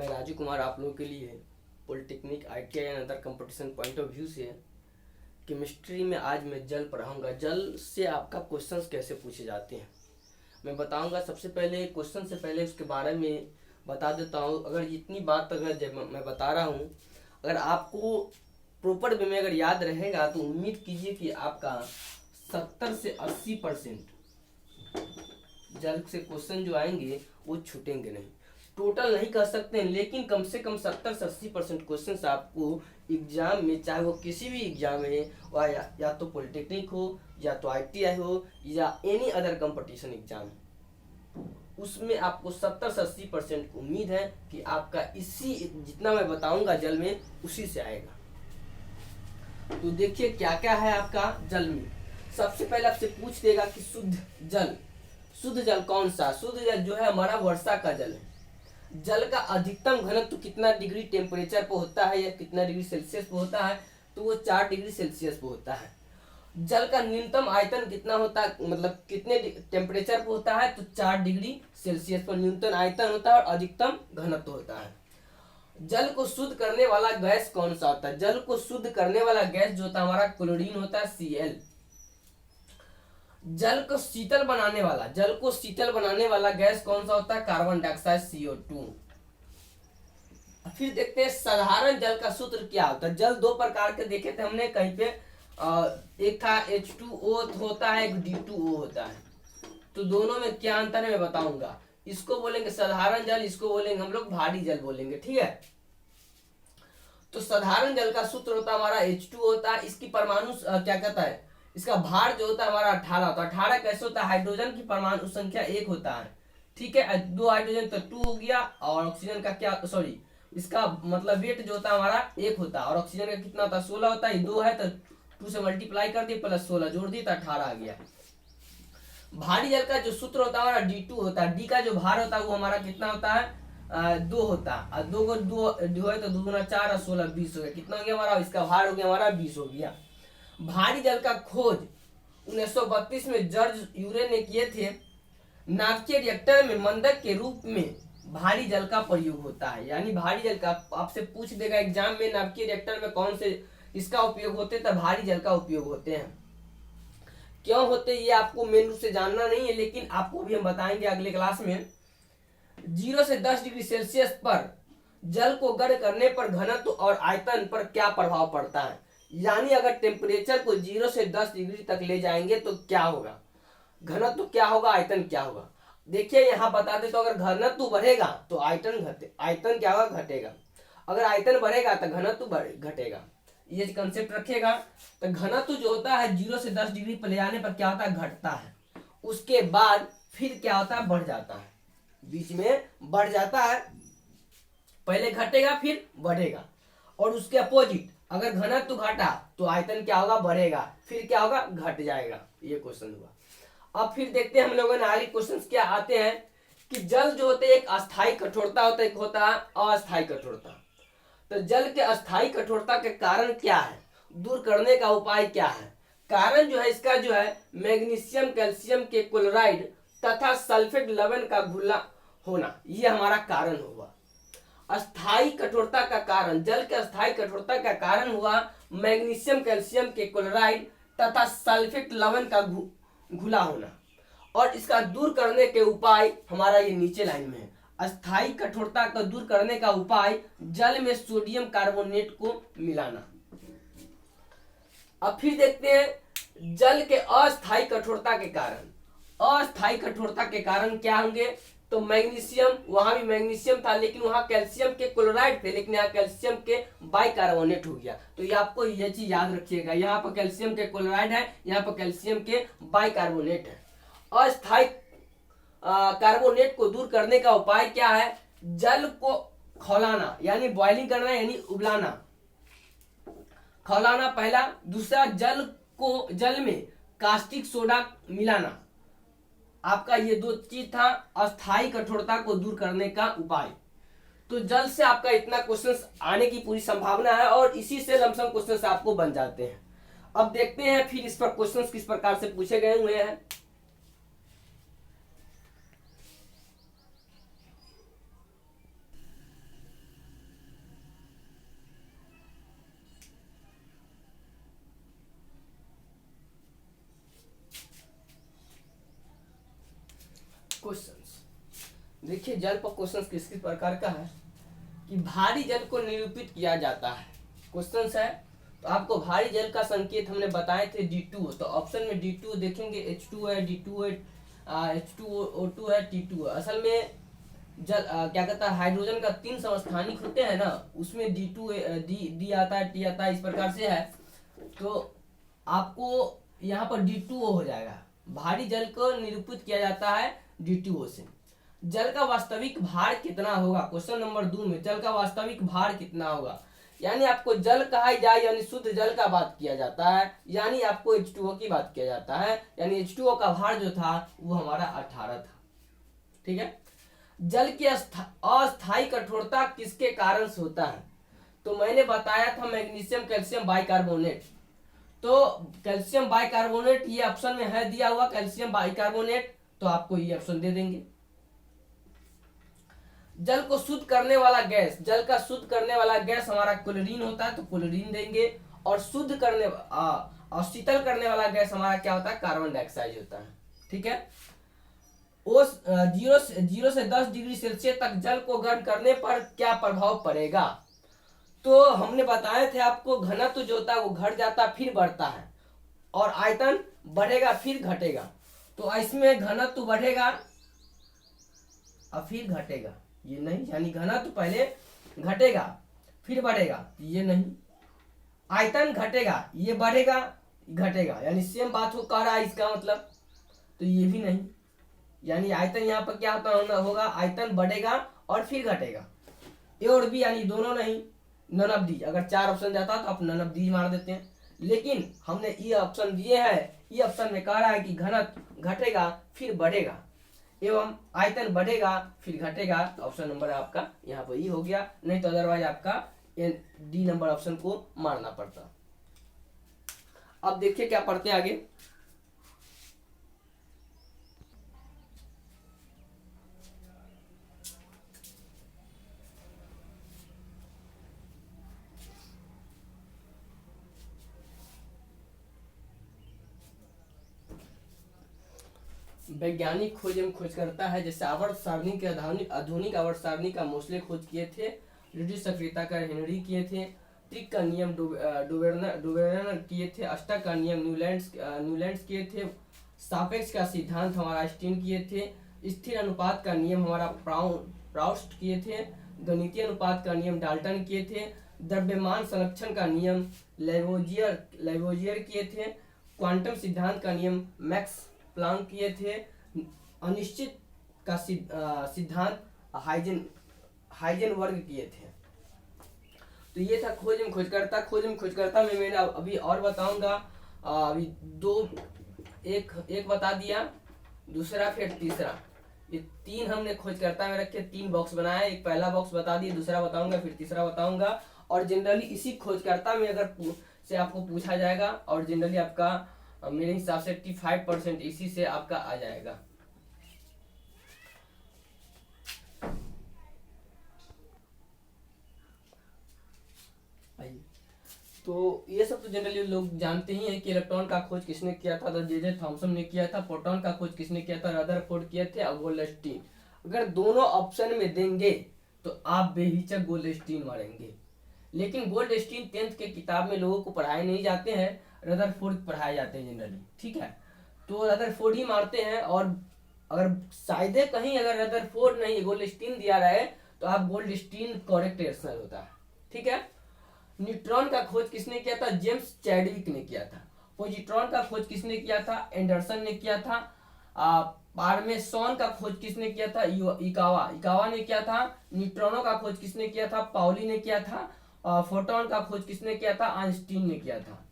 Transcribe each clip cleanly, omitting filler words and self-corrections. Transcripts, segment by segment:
मैं राजू कुमार आप लोगों के लिए polytechnic ITI and other competition point of view से केमिस्ट्री में आज मैं जल पढ़ाऊंगा। जल से आपका क्वेश्चंस कैसे पूछे जाते हैं मैं बताऊंगा। सबसे पहले क्वेश्चन से पहले उसके बारे में बता देता हूं। अगर इतनी बात अगर जब मैं बता रहा हूं, अगर आपको प्रॉपर वे में अगर याद रहेगा तो उम्मीद कीजिए कि आपका 70 से 80% जल से क्वेश्चन जो आएंगे वो छूटेंगे नहीं। टोटल नहीं कर सकते हैं, लेकिन कम से कम 70 से 80% क्वेश्चन आपको एग्जाम में, चाहे वो किसी भी एग्जाम में, या तो पॉलिटेक्निक हो या तो ITI हो या एनी अदर कंपटीशन एग्जाम, उसमें आपको 70 से 80% उम्मीद है कि आपका इसी जितना मैं बताऊंगा जल में उसी से आएगा। तो देखिए क्या क्या है आपका जल में। सबसे पहले आपसे पूछ देगा कि शुद्ध जल कौन सा। शुद्ध जल जो है हमारा वर्षा का जल है। जल का अधिकतम घनत्व कितना डिग्री टेम्परेचर पे होता है या कितना डिग्री सेल्सियस पे होता है, तो वो 4 डिग्री सेल्सियस पे होता है। जल का न्यूनतम आयतन कितना होता है, मतलब कितने टेम्परेचर पे होता है, तो 4 डिग्री सेल्सियस पर न्यूनतम आयतन होता है और अधिकतम घनत्व होता है। जल को शुद्ध करने वाला गैस कौन सा होता है। जल को शुद्ध करने वाला गैस जो होता है हमारा क्लोरीन होता है, Cl। जल को शीतल बनाने वाला गैस कौन सा होता है, कार्बन डाइऑक्साइड, CO2। फिर देखते हैं साधारण जल का सूत्र क्या होता है। जल दो प्रकार के देखे थे हमने कहीं पे, एक था H2O होता है, एक D2O होता है। तो दोनों में क्या अंतर है मैं बताऊंगा। इसको बोलेंगे साधारण जल, इसको बोलेंगे हम लोग भारी जल बोलेंगे, ठीक है। तो साधारण जल का सूत्र होता है हमारा H2O होता है। इसकी परमाणु क्या कहता है, इसका भार जो होता है हमारा 18 होता है। 18 कैसे होता है, हाइड्रोजन की परमाणु संख्या 1 होता है, ठीक है। 2 हाइड्रोजन तो 2 हो गया, और ऑक्सीजन का क्या, सॉरी, इसका मतलब वेट जो होता है हमारा 1 होता है, और ऑक्सीजन का कितना होता है, 16 होता है। 2 है तो 2 से मल्टीप्लाई कर दिए, प्लस 16 जोड़ दिए तो 18 आ गया। भारी जल का जो सूत्र होता है हमारा D2 होता है। डी का जो भार होता है वो हमारा कितना होता है, 2 होता है। 2 को 2 है तो 2 गुना 4 और 16 20 हो गया। कितना हो गया हमारा, इसका भार हो गया हमारा 20 हो गया। भारी जल का खोज 1932 में जॉर्ज यूरे ने किए थे। नाभिकीय रिएक्टर में मंदक के रूप में भारी जल का प्रयोग होता है। यानी भारी जल का आपसे पूछ देगा एग्जाम में, नाभिकीय रिएक्टर में कौन से इसका उपयोग होते हैं, तो भारी जल का उपयोग होते हैं। क्यों होते ये आपको मेन रूप से जानना नहीं है, लेकिन आपको भी हम बताएंगे अगले क्लास में। 0 से 10 डिग्री सेल्सियस पर जल को गर्म करने पर घनत्व और आयतन पर क्या प्रभाव पड़ता है। यानी अगर टेम्परेचर को 0 से 10 डिग्री तक ले जाएंगे तो क्या होगा, घनत्व क्या होगा, आयतन क्या होगा। देखिए यहाँ बता दे, तो अगर घनत्व बढ़ेगा तो आयतन क्या होगा, घटेगा। अगर आयतन बढ़ेगा तो घनत्व घटेगा। ये कंसेप्ट रखिएगा। तो घनत्व जो होता है 0 से 10 डिग्री पर ले जाने पर क्या होता है, घटता है। उसके बाद फिर क्या होता है, बढ़ जाता है, बीच में बढ़ जाता है। पहले घटेगा फिर बढ़ेगा। और उसके अपोजिट, अगर घनत्व घटा तो आयतन क्या होगा, बढ़ेगा, फिर क्या होगा, घट जाएगा। ये क्वेश्चन हुआ। अब फिर देखते हैं हम लोगों ने आगे क्वेश्चन क्या आते हैं कि जल जो होते हैं एक अस्थायी कठोरता होता है, एक होता है अस्थायी कठोरता। तो जल के अस्थायी कठोरता के कारण क्या है, दूर करने का उपाय क्या है। कारण जो है इसका जो है मैग्नीशियम कैल्शियम के क्लोराइड तथा सल्फेट लवण का घुलना होना, ये हमारा कारण हुआ। अस्थायी कठोरता का कारण, जल के अस्थायी कठोरता का कारण हुआ मैग्नीशियम कैल्शियम के क्लोराइड तथा सल्फेट लवण का घुला होना। और इसका दूर करने के उपाय हमारा ये नीचे लाइन में है। अस्थायी कठोरता को दूर करने का उपाय जल में सोडियम कार्बोनेट को मिलाना। अब फिर देखते हैं जल के अस्थायी कठोरता के कारण। अस्थायी कठोरता के कारण क्या होंगे, तो मैग्नीशियम, वहां भी मैग्नीशियम था लेकिन वहां कैल्शियम के क्लोराइड थे, लेकिन यहाँ कैल्शियम के बाइकार्बोनेट हो गया। तो ये आपको ये चीज याद रखिएगा, यहाँ पर कैल्शियम के क्लोराइड है, यहाँ पर कैल्शियम के बाइकार्बोनेट है। अस्थायी कार्बोनेट को दूर करने का उपाय क्या है, जल को खौलाना, यानी बॉइलिंग करना, यानी उबलाना, खौलाना पहला। दूसरा, जल में कास्टिक सोडा मिलाना। आपका ये 2 चीज था अस्थायी कठोरता को दूर करने का उपाय। तो जल से आपका इतना क्वेश्चन आने की पूरी संभावना है, और इसी से लमसम क्वेश्चन आपको बन जाते हैं। अब देखते हैं फिर इस पर क्वेश्चन किस प्रकार से पूछे गए हुए हैं। क्वेश्चंस। देखिए जल पर क्वेश्चंस किस किस प्रकार का है कि भारी जल को निरूपित किया जाता है। क्वेश्चंस है तो आपको भारी जल का संकेत हमने बताए थे D2, तो ऑप्शन में D2 देखेंगे, H2 है, D2 है, H2O2 है, T2 है। असल में जल क्या कहता है, हाइड्रोजन का 3 समस्थानिक होते हैं ना, उसमें D2 डी आता है, T आता है, इस प्रकार से है। तो आपको यहाँ पर D2O हो जाएगा। भारी जल को निरूपित किया जाता है D2O से। जल का वास्तविक भार कितना होगा, क्वेश्चन नंबर 2 में जल का वास्तविक भार कितना होगा, यानी आपको जल कहा जाए यानी शुद्ध जल का बात किया जाता है, यानी आपको H2O की बात किया जाता है, यानी H2O का भार जो था वो हमारा 18 था। ठीक है। जल की अस्थायी कठोरता किसके कारण से होता है, तो मैंने बताया था मैग्नीशियम कैल्शियम बाइकार्बोनेट। तो कैल्शियम बाइकार्बोनेट ये ऑप्शन में है दिया हुआ, कैल्शियम बाइकार्बोनेट, तो आपको ये ऑप्शन दे देंगे। जल को शुद्ध करने वाला गैस, जल का शुद्ध करने वाला गैस हमारा क्लोरीन होता है, तो क्लोरीन देंगे। और शुद्ध करने और शीतल करने वाला गैस हमारा क्या होता है, कार्बन डाइऑक्साइड होता है। ठीक है। उस 0 से 10 डिग्री सेल्सियस तक जल को गर्म करने पर क्या प्रभाव पड़ेगा, तो हमने बताए थे आपको घनत्व जो होता है वो घट जाता फिर बढ़ता है, और आयतन बढ़ेगा फिर घटेगा। तो इसमें घनत्व बढ़ेगा और फिर घटेगा, ये नहीं, यानी घनत्व पहले घटेगा फिर बढ़ेगा, ये नहीं। आयतन घटेगा, ये बढ़ेगा घटेगा, यानी सेम बात हो कह रहा है इसका मतलब, तो ये भी नहीं, यानी आयतन यहाँ पर क्या होगा, आयतन बढ़ेगा और फिर घटेगा। ए और बी यानी दोनों नहीं, नन ऑफ दीज। अगर 4 ऑप्शन जाता तो आप नन ऑफ दीज मार देते हैं, लेकिन हमने ये ऑप्शन दिए हैं, ये ऑप्शन में कह रहा है कि घनत्व घटेगा फिर बढ़ेगा एवं आयतन बढ़ेगा फिर घटेगा। ऑप्शन नंबर आपका यहाँ पर ही हो गया, नहीं तो अदरवाइज आपका डी नंबर ऑप्शन को मारना पड़ता। अब देखिए क्या पढ़ते हैं आगे। वैज्ञानिक खोज एवं खोज करता है, जैसे आवर्त सारणी के आधुनिक आवर्त सारणी का मोस्ले खोज किए थे, रिड्यूस सक्रियता का हेनरी किए थे, ट्रिक का नियम डुवेर्नर किए थे, अष्टक का नियम न्यूलैंड्स किए थे, सापेक्ष का सिद्धांत हमारा आइंस्टीन किए थे, स्थिर अनुपात का नियम हमारा प्राउस्ट किए थे, गणितीय अनुपात का नियम डाल्टन किए थे, द्रव्यमान संरक्षण का नियम लैवोजियर किए थे, क्वांटम सिद्धांत का नियम मैक्स प्लांक किए थे, अनिश्चित का सिद्धांत हाइजेनबर्ग किए थे। तो ये था खोज एवं खोजकर्ता। खोज एवं खोजकर्ता में मैंने अभी और बताऊंगा, अभी एक बता दिया, दूसरा फिर तीसरा, ये 3 हमने खोजकर्ता में रखे, 3 बॉक्स बनाए, एक पहला बॉक्स बता दिए, दूसरा बताऊंगा फिर तीसरा बताऊंगा। और जनरली इसी खोजकर्ता में अगर से आपको पूछा जाएगा, और जनरली आपका मेरे हिसाब से 85% इसी से आपका आ जाएगा। तो ये सब तो जनरली लोग जानते ही हैं कि इलेक्ट्रॉन का खोज किसने किया था, तो जे थॉमसन ने किया था। प्रोटॉन का खोज किसने किया था, रदरफोर्ड किए थे, और गोल्डस्टीन। अगर दोनों ऑप्शन में देंगे तो आप बेहिचक गोल्डस्टीन मारेंगे, लेकिन गोल्डस्टीन 10th के किताब में लोगों को पढ़ाए नहीं जाते हैं, रदरफोर्ड पढ़ाए जाते हैं जनरली। ठीक है, तो रदरफोर्ड ही मारते हैं। और अगर शायद कहीं अगर रदरफोर्ड नहीं गोल्डस्टीन दिया रहे तो आप गोल्डस्टीन करेक्ट आंसर होता है। ठीक है। न्यूट्रॉन का खोज किसने किया था, जेम्स चैडविक ने किया था। पॉजिट्रॉन का खोज किसने किया था, एंडरसन ने किया था। पारमेसॉन का खोज किसने किया था, इकावा ने किया था। न्यूट्रॉनों का खोज किसने किया था, पाउली ने किया था। फोटोन का खोज किसने किया था, आइंस्टीन ने किया था।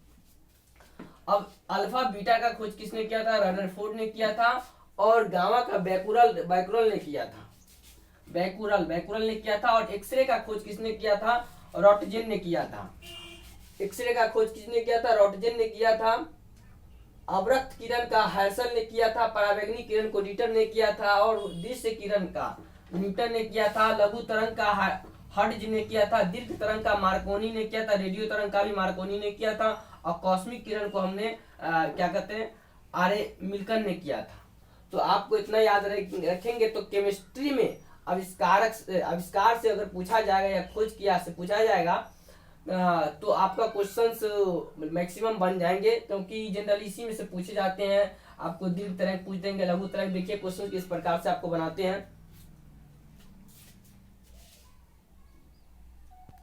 अब अल्फा बीटा का खोज किसने किया था, रदरफोर्ड ने किया था। और गामा का बैकुरल ने किया था, बैकुरल ने किया था। और एक्सरे का खोज किसने किया था, रॉटजेन ने किया था। एक्सरे का खोज किसने किया था, रॉटजेन ने किया था। अवरक्त किरण का हर्सल ने किया था। परावैंगनी किरण को न्यूटन ने किया था। और दृश्य किरण का न्यूटन ने किया था। लघु तरंग का हर्ट्ज ने किया था। दीर्घ तरंग का मार्कोनी ने किया था। रेडियो तरंग का भी मार्कोनी ने किया था। और कॉस्मिक किरण को हमने क्या कहते हैं, आरे मिल्कन ने किया था। तो आपको इतना याद रखेंगे तो केमिस्ट्री में आविष्कार से अगर पूछा जाएगा या खोज किया से पूछा जाएगा तो आपका क्वेश्चंस मैक्सिमम बन जाएंगे, क्योंकि जनरली इसी में से पूछे जाते हैं। आपको दीर्घ तरह पूछ देंगे, लघु तरह देखिए क्वेश्चन किस प्रकार से आपको बनाते हैं।